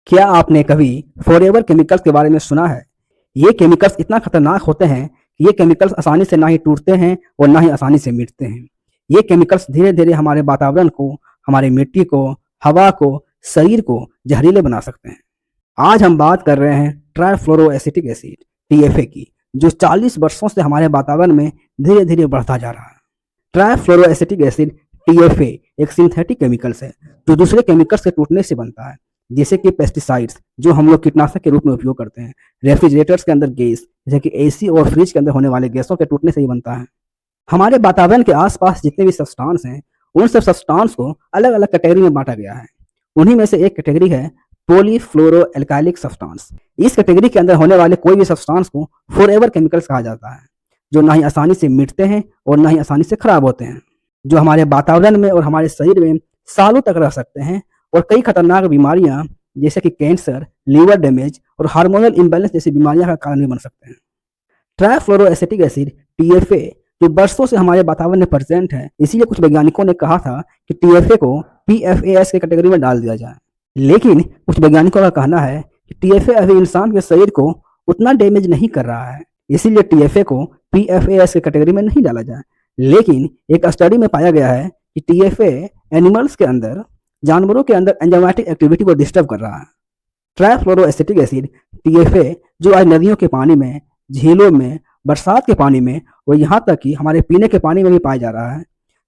क्या आपने कभी फॉरएवर केमिकल्स के बारे में सुना है? ये केमिकल्स इतना खतरनाक होते हैं कि ये केमिकल्स आसानी से ना ही टूटते हैं और ना ही आसानी से मिटते हैं। ये केमिकल्स धीरे-धीरे हमारे वातावरण को, हमारी मिट्टी को, हवा को, शरीर को जहरीले बना सकते हैं। आज हम बात कर रहे हैं ट्राइफ्लोरोएसिटिक एसिड (टीएफए) की, जो 40 वर्षों से हमारे वातावरण में धीरे-धीरे बढ़ता जा रहा है। ट्राइफ्लोरोएसिटिक एसिड (टीएफए) एक सिंथेटिक केमिकल्स है जो दूसरे केमिकल्स के टूटने से बनता है, जैसे कि पेस्टिसाइड्स जो हम लोग कीटनाशक के रूप में उपयोग करते हैं, रेफ्रिजरेटर्स के अंदर गैस जैसे कि एसी और फ्रिज के अंदर होने वाले गैसों के टूटने से ही बनता है। हमारे वातावरण के आसपास जितने भी सब्सटेंस हैं, उन सब सब्सटेंस को अलग अलग कैटेगरी में बांटा गया है। उन्हीं में से एक कैटेगरी है पॉलीफ्लोरोएल्काइलिक सब्सटेंस। इस कैटेगरी के अंदर होने वाले कोई भी सब्सटेंस को फॉरएवर केमिकल्स कहा जाता है, जो ना ही आसानी से मिटते हैं और ना ही आसानी से खराब होते हैं, जो हमारे वातावरण में और हमारे शरीर में सालों तक रह सकते हैं और कई खतरनाक बीमारियां जैसे कि कैंसर, लिवर डैमेज और हार्मोनल इम्बैलेंस जैसी बीमारियां का कारण भी बन सकते हैं। ट्राइफ्लोरोएसिटिक एसिड (टीएफए) जो वर्षों से हमारे वातावरण में प्रेजेंट है, इसीलिए कुछ वैज्ञानिकों ने कहा था कि टीएफए को पीएफएएस के कैटेगरी में डाल दिया जाए। लेकिन कुछ वैज्ञानिकों का कहना है कि टीएफए अभी इंसान के शरीर को उतना डैमेज नहीं कर रहा है, इसीलिए टीएफए को पीएफएएस के कैटेगरी में नहीं डाला जाए। लेकिन एक स्टडी में पाया गया है कि टीएफए एनिमल्स के अंदर, जानवरों के अंदर एंजाइमेटिक एक्टिविटी को डिस्टर्ब कर रहा है। ट्राइफ्लोरोएसिटिक एसिड (टीएफए) जो आज नदियों के पानी में, झीलों में, बरसात के पानी में और यहाँ तक कि हमारे पीने के पानी में भी पाया जा रहा है।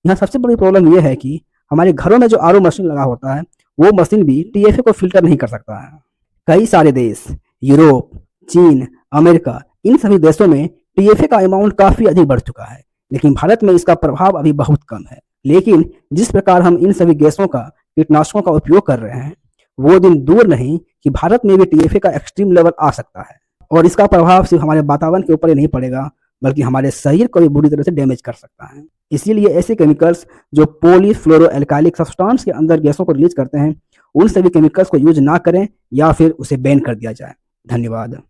यहाँ सबसे बड़ी प्रॉब्लम यह है कि हमारे घरों में जो आरओ मशीन लगा होता है, वो मशीन भी टीएफए को फिल्टर नहीं कर सकता है। कई सारे देश, यूरोप, चीन, अमेरिका, इन सभी देशों में टीएफए का अमाउंट काफ़ी अधिक बढ़ चुका है, लेकिन भारत में इसका प्रभाव अभी बहुत कम है। लेकिन जिस प्रकार हम इन सभी गैसों का, कीटनाशकों का उपयोग कर रहे हैं, वो दिन दूर नहीं कि भारत में भी टीएफए का एक्सट्रीम लेवल आ सकता है और इसका प्रभाव सिर्फ हमारे वातावरण के ऊपर ही नहीं पड़ेगा, बल्कि हमारे शरीर को भी बुरी तरह से डैमेज कर सकता है। इसीलिए ऐसे केमिकल्स जो पॉलीफ्लोरोएल्काइलिक सब्सटेंस के अंदर गैसों को रिलीज करते हैं, उन सभी केमिकल्स को यूज ना करें या फिर उसे बैन कर दिया जाए। धन्यवाद।